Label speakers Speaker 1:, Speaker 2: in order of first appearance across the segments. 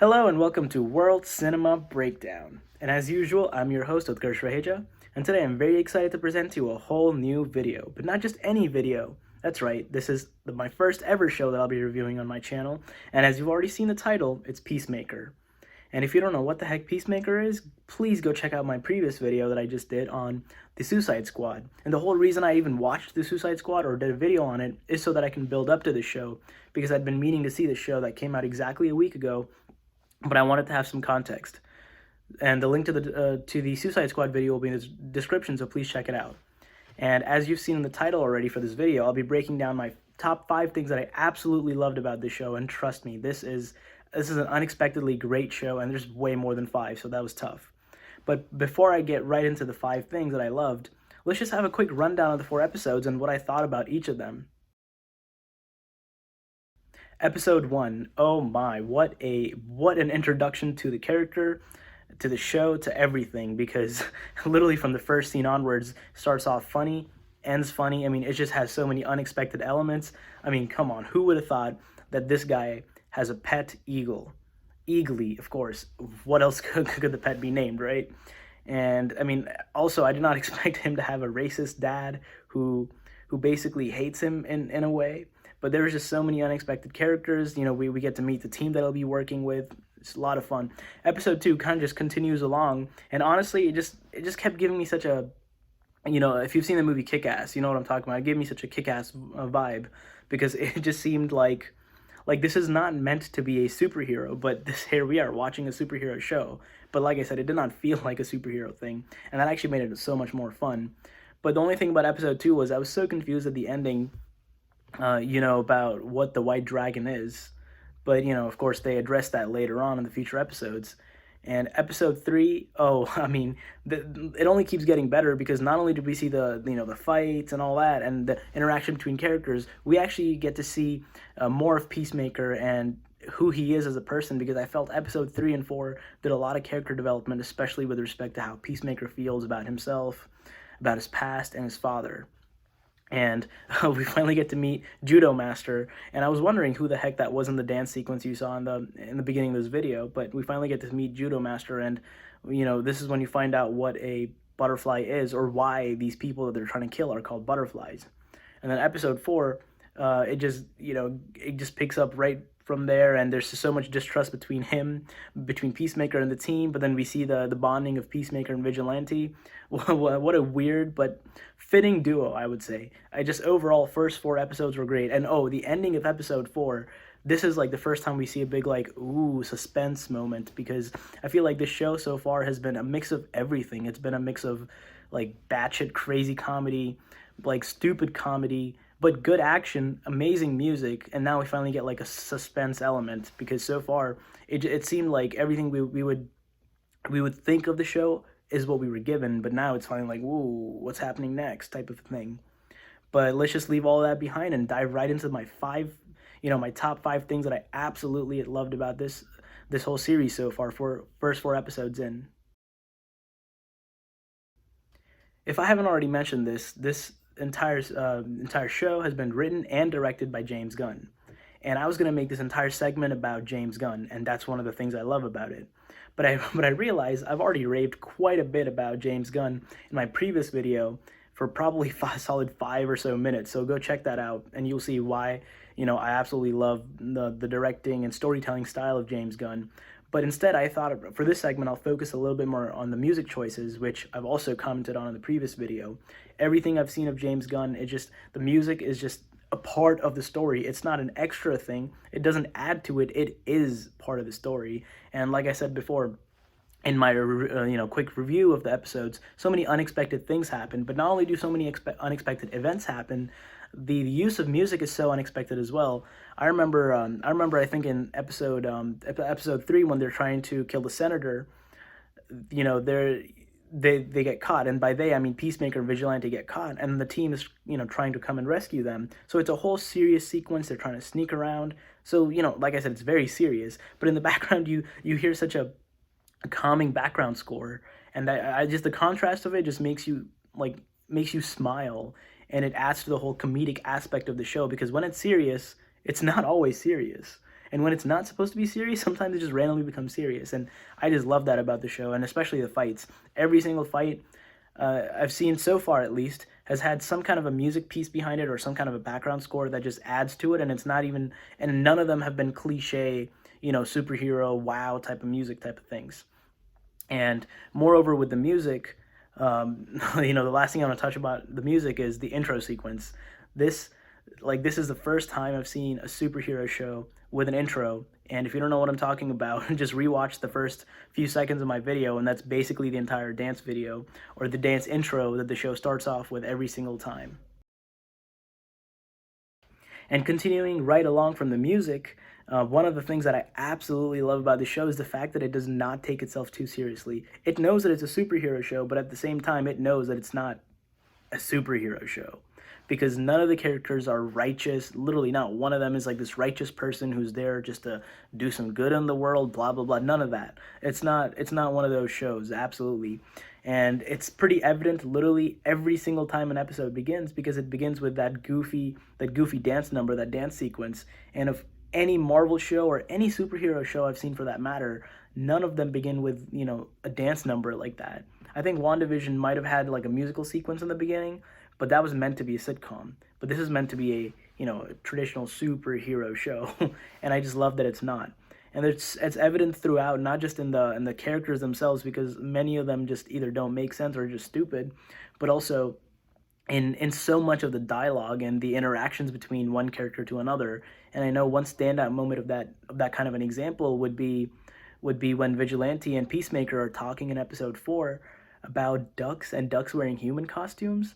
Speaker 1: Hello and welcome to World Cinema Breakdown. And as usual, I'm your host, Utkarsh Raheja, and today I'm very excited to present to you a whole new video, but not just any video. That's right, this is my first ever show that I'll be reviewing on my channel, and as you've already seen the title, it's Peacemaker. And if you don't know what the heck Peacemaker is, please go check out my previous video that I just did on the Suicide Squad. And the whole reason I even watched the Suicide Squad or did a video on it is so that I can build up to the show, because I'd been meaning to see the show that came out exactly a week ago, but I wanted to have some context. And the link to the Suicide Squad video will be in the description, so please check it out. And as you've seen in the title already for this video, I'll be breaking down my top 5 things that I absolutely loved about this show, and trust me, this is an unexpectedly great show, and there's way more than 5, so that was tough. But before I get right into the 5 things that I loved, let's just have a quick rundown of the 4 episodes and what I thought about each of them. Episode 1, oh my, what an introduction to the character, to the show, to everything, because literally from the first scene onwards, starts off funny, ends funny. I mean, it just has so many unexpected elements. I mean, come on, who would have thought that this guy has a pet eagle? Eagly, of course. What else could the pet be named, right? And I mean, also, I did not expect him to have a racist dad who basically hates him in a way. But there was just so many unexpected characters. You know, we get to meet the team that I'll be working with. It's a lot of fun. Episode 2 kind of just continues along, and honestly, it just kept giving me such a, you know, if you've seen the movie Kick-Ass, you know what I'm talking about. It gave me such a Kick-Ass vibe, because it just seemed like this is not meant to be a superhero, but here we are watching a superhero show. But like I said, it did not feel like a superhero thing, and that actually made it so much more fun. But the only thing about episode 2 was I was so confused at the ending, you know, about what the white dragon is. But, you know, of course, they address that later on in the future episodes. And episode 3, oh, I mean, it only keeps getting better, because not only did we see the fights and all that, and the interaction between characters, we actually get to see more of Peacemaker and who he is as a person, because I felt episode 3 and 4 did a lot of character development, especially with respect to how Peacemaker feels about himself, about his past, and his father. And we finally get to meet Judo Master, and I was wondering who the heck that was in the dance sequence you saw in the beginning of this video, but we finally get to meet Judo Master, and, you know, this is when you find out what a butterfly is, or why these people that they're trying to kill are called butterflies. And then episode 4, it just picks up right from there, and there's so much distrust between Peacemaker and the team, but then we see the bonding of Peacemaker and Vigilante. What a weird but fitting duo, I would say. Overall, first 4 episodes were great, and oh, the ending of episode 4, this is like the first time we see a big, like, ooh, suspense moment, because I feel like this show so far has been a mix of everything. It's been a mix of, like, batshit crazy comedy, like, stupid comedy, but good action, amazing music, and now we finally get like a suspense element, because so far it seemed like everything we would think of the show is what we were given, but now it's finally like, whoa, what's happening next type of thing. But let's just leave all that behind and dive right into my top 5 things that I absolutely loved about this whole series so far, for first 4 episodes in. If I haven't already mentioned this entire show has been written and directed by James Gunn. And I was going to make this entire segment about James Gunn, and that's one of the things I love about it. But I realized I've already raved quite a bit about James Gunn in my previous video for probably solid 5 or so minutes. So go check that out, and you'll see why, you know, I absolutely love the directing and storytelling style of James Gunn. But instead, I thought for this segment, I'll focus a little bit more on the music choices, which I've also commented on in the previous video. Everything I've seen of James Gunn, the music is just a part of the story. It's not an extra thing. It doesn't add to it. It is part of the story. And like I said before, in my quick review of the episodes, so many unexpected things happen. But not only do so many unexpected events happen, the use of music is so unexpected as well. I remember I think in episode 3, when they're trying to kill the senator, you know, they get caught, and by they I mean Peacemaker and Vigilante get caught, and the team is, you know, trying to come and rescue them. So it's a whole serious sequence. They're trying to sneak around. So, you know, like I said, it's very serious. But in the background, you hear such a calming background score, and that the contrast of it just makes you smile. and it adds to the whole comedic aspect of the show, because when it's serious, it's not always serious. And when it's not supposed to be serious, sometimes it just randomly becomes serious. And I just love that about the show, and especially the fights. Every single fight I've seen so far, at least, has had some kind of a music piece behind it or some kind of a background score that just adds to it. And it's not even, and none of them have been cliche, superhero, wow type of music type of things. And moreover, with the music, the last thing I want to touch about the music is the intro sequence. This, this is the first time I've seen a superhero show with an intro. And if you don't know what I'm talking about, just rewatch the first few seconds of my video, and that's basically the entire dance video or the dance intro that the show starts off with every single time. And continuing right along from the music, one of the things that I absolutely love about the show is the fact that it does not take itself too seriously. It knows that it's a superhero show, but at the same time, it knows that it's not a superhero show, because none of the characters are righteous. Literally, not one of them is like this righteous person who's there just to do some good in the world, blah blah blah. None of that. It's not one of those shows, absolutely. And it's pretty evident literally every single time an episode begins, because it begins with that goofy dance number, that dance sequence. And if any Marvel show or any superhero show I've seen for that matter, none of them begin with, a dance number like that. I think WandaVision might have had like a musical sequence in the beginning, but that was meant to be a sitcom. But this is meant to be a traditional superhero show, and I just love that it's not. And it's evident throughout, not just in the characters themselves, because many of them just either don't make sense or are just stupid, but also in so much of the dialogue and the interactions between one character to another. And I know one standout moment of that kind of an example would be when Vigilante and Peacemaker are talking in episode 4 about ducks and ducks wearing human costumes.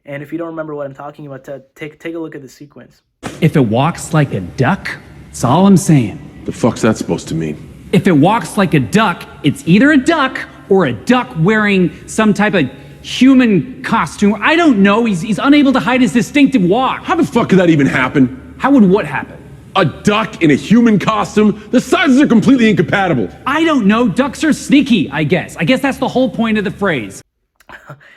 Speaker 1: And if you don't remember what I'm talking about, take a look at the sequence.
Speaker 2: If it walks like a duck, that's all I'm saying.
Speaker 3: The fuck's that supposed to mean?
Speaker 2: If it walks like a duck, it's either a duck or a duck wearing some type of human costume. I don't know. He's unable to hide his distinctive walk.
Speaker 3: How the fuck could that even happen?
Speaker 2: How would what happen?
Speaker 3: A duck in a human costume? The sizes are completely incompatible.
Speaker 2: I don't know. Ducks are sneaky, I guess. I guess that's the whole point of the phrase.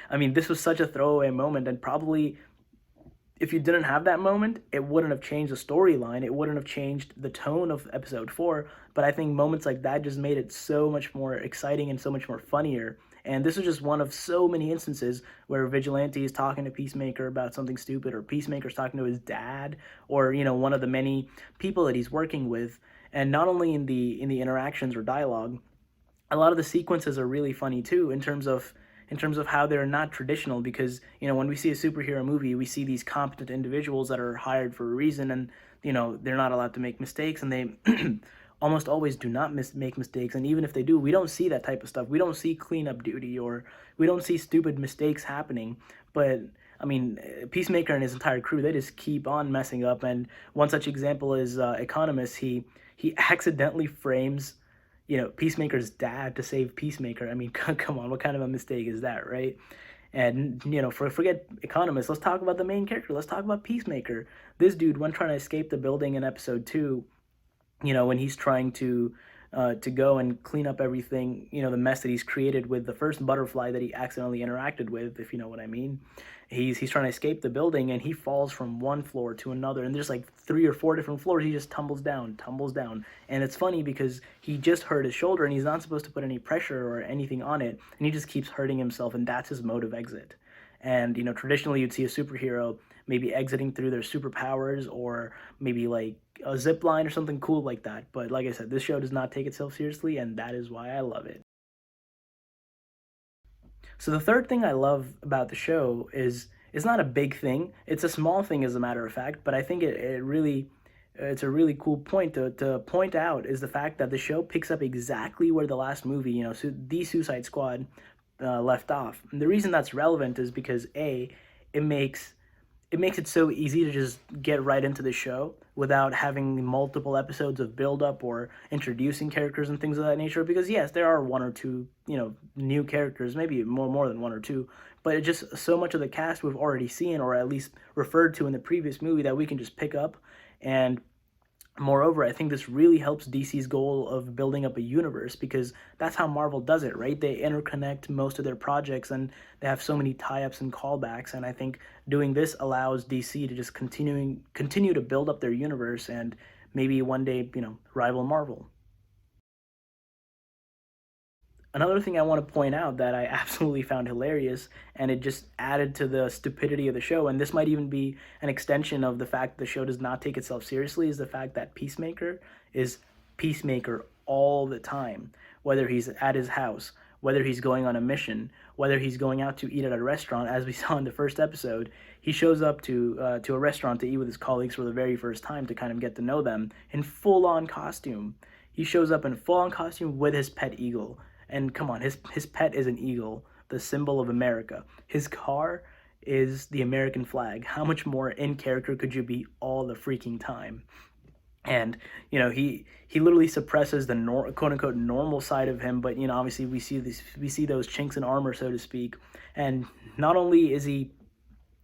Speaker 1: I mean, this was such a throwaway moment, and probably if you didn't have that moment, it wouldn't have changed the storyline. It wouldn't have changed the tone of episode 4. But I think moments like that just made it so much more exciting and so much more funnier. And this is just one of so many instances where Vigilante is talking to Peacemaker about something stupid, or Peacemaker's talking to his dad, or one of the many people that he's working with. And not only in the interactions or dialogue, a lot of the sequences are really funny too, in terms of how they're not traditional, because when we see a superhero movie, we see these competent individuals that are hired for a reason, and they're not allowed to make mistakes, and they almost always do not make mistakes. And even if they do, we don't see that type of stuff. We don't see cleanup duty, or we don't see stupid mistakes happening. But I mean, Peacemaker and his entire crew, they just keep on messing up. And one such example is Economist. He accidentally frames Peacemaker's dad to save Peacemaker. I mean, come on, what kind of a mistake is that, right? And forget Economist. Let's talk about the main character. Let's talk about Peacemaker. This dude, when trying to escape the building in episode 2, when he's trying to go and clean up everything, the mess that he's created with the first butterfly that he accidentally interacted with, if you know what I mean. He's trying to escape the building, and he falls from one floor to another, and there's like 3 or 4 different floors. He just tumbles down. And it's funny because he just hurt his shoulder, and he's not supposed to put any pressure or anything on it, and he just keeps hurting himself, and that's his mode of exit. And traditionally you'd see a superhero maybe exiting through their superpowers, or maybe like a zip line or something cool like that. But like I said, this show does not take itself seriously, and that is why I love it. So the third thing I love about the show is, it's not a big thing. It's a small thing, as a matter of fact, but I think it's a really cool point to point out, is the fact that the show picks up exactly where the last movie, the Suicide Squad, left off. And the reason that's relevant is because it makes it so easy to just get right into the show without having multiple episodes of build-up or introducing characters and things of that nature. Because yes, there are 1 or 2, new characters, maybe more than 1 or 2, but it's just so much of the cast we've already seen, or at least referred to in the previous movie, that we can just pick up and Moreover, I think this really helps DC's goal of building up a universe, because that's how Marvel does it, right? They interconnect most of their projects, and they have so many tie-ups and callbacks, and I think doing this allows DC to just continue to build up their universe and maybe one day, rival Marvel. Another thing I want to point out that I absolutely found hilarious, and it just added to the stupidity of the show, and this might even be an extension of the fact the show does not take itself seriously, is the fact that Peacemaker is Peacemaker all the time. Whether he's at his house, whether he's going on a mission, whether he's going out to eat at a restaurant, as we saw in the first episode, he shows up to a restaurant to eat with his colleagues for the very first time to kind of get to know them in full-on costume. He shows up in full-on costume with his pet eagle. And come on, his pet is an eagle, the symbol of America. His car is the American flag. How much more in character could you be all the freaking time? And he literally suppresses the quote unquote normal side of him, but obviously we see those chinks in armor, so to speak. And not only is he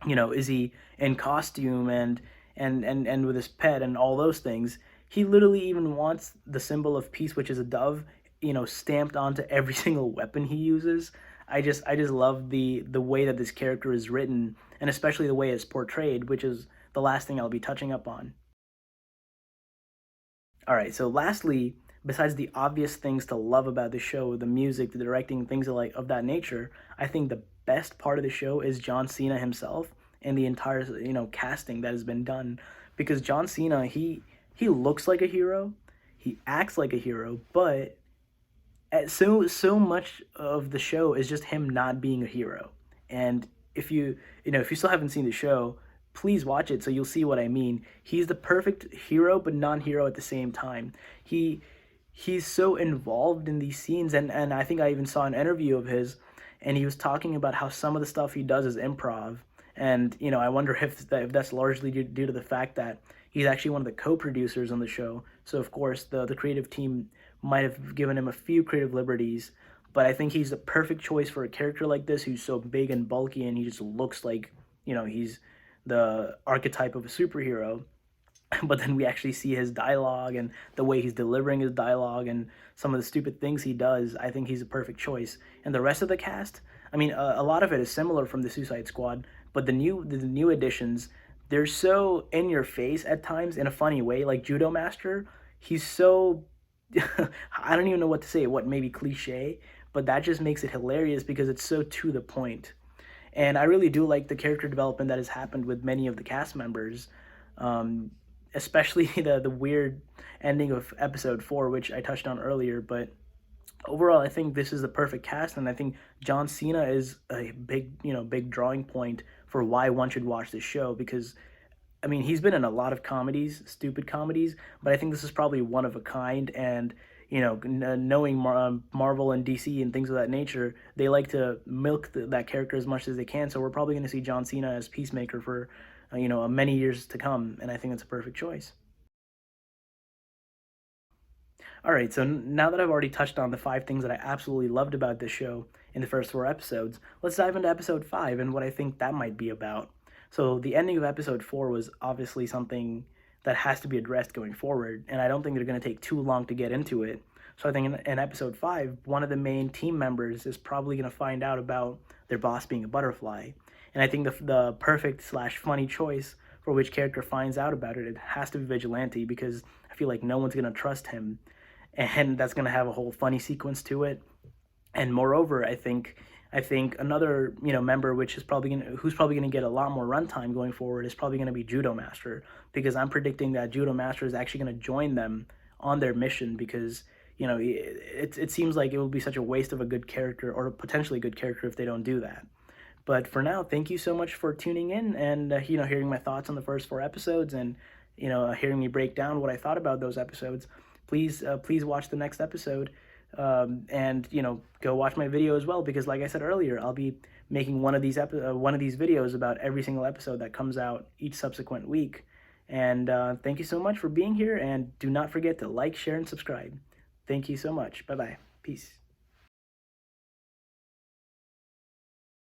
Speaker 1: in costume and with his pet and all those things, he literally even wants the symbol of peace, which is a dove, stamped onto every single weapon he uses. I just love the way that this character is written, and especially the way it's portrayed, which is the last thing I'll be touching up on. All right, so lastly, besides the obvious things to love about the show, the music, the directing, things of that nature, I think the best part of the show is John Cena himself and the entire casting that has been done, because John Cena, he looks like a hero, he acts like a hero, but so much of the show is just him not being a hero. And if you still haven't seen the show, please watch it so you'll see what I mean. He's the perfect hero but non-hero at the same time. He's so involved in these scenes, and I think I even saw an interview of his, and he was talking about how some of the stuff he does is improv. And I wonder if that's largely due to the fact that he's actually one of the co-producers on the show. So of course the creative team might have given him a few creative liberties, but I think he's the perfect choice for a character like this, who's so big and bulky, and he just looks like he's the archetype of a superhero. But then we actually see his dialogue and the way he's delivering his dialogue and some of the stupid things he does. I think he's a perfect choice. And the rest of the cast, I mean, a lot of it is similar from the Suicide Squad, but the new additions, they're so in your face at times in a funny way. Like Judo Master, he's so I don't even know what to say, what maybe cliche, but that just makes it hilarious because it's so to the point. And I really do like the character development that has happened with many of the cast members, especially the weird ending of episode 4, which I touched on earlier. But overall, I think this is the perfect cast, and I think John Cena is a big drawing point for why one should watch this show, because I mean, he's been in a lot of comedies, stupid comedies, but I think this is probably one of a kind. And knowing Marvel and DC and things of that nature, they like to milk that character as much as they can. So we're probably going to see John Cena as Peacemaker for many years to come, and I think it's a perfect choice. All right, so now that I've already touched on the 5 things that I absolutely loved about this show in the first 4 episodes, let's dive into episode 5 and what I think that might be about. So the ending of episode 4 was obviously something that has to be addressed going forward, and I don't think they're going to take too long to get into it. So I think in episode 5, one of the main team members is probably going to find out about their boss being a butterfly. And I think the perfect / funny choice for which character finds out about it has to be Vigilante, because I feel like no one's going to trust him, and that's going to have a whole funny sequence to it. And moreover, I think another member who's probably gonna get a lot more runtime going forward is probably gonna be Judo Master, because I'm predicting that Judo Master is actually gonna join them on their mission, because it seems like it will be such a waste of a good character, or a potentially good character, if they don't do that. But for now, thank you so much for tuning in and hearing my thoughts on the first 4 episodes, and hearing me break down what I thought about those episodes. Please watch the next episode. And go watch my video as well, because like I said earlier, I'll be making one of these videos about every single episode that comes out each subsequent week. And thank you so much for being here, and do not forget to like, share, and subscribe. Thank you so much. Bye bye. Peace.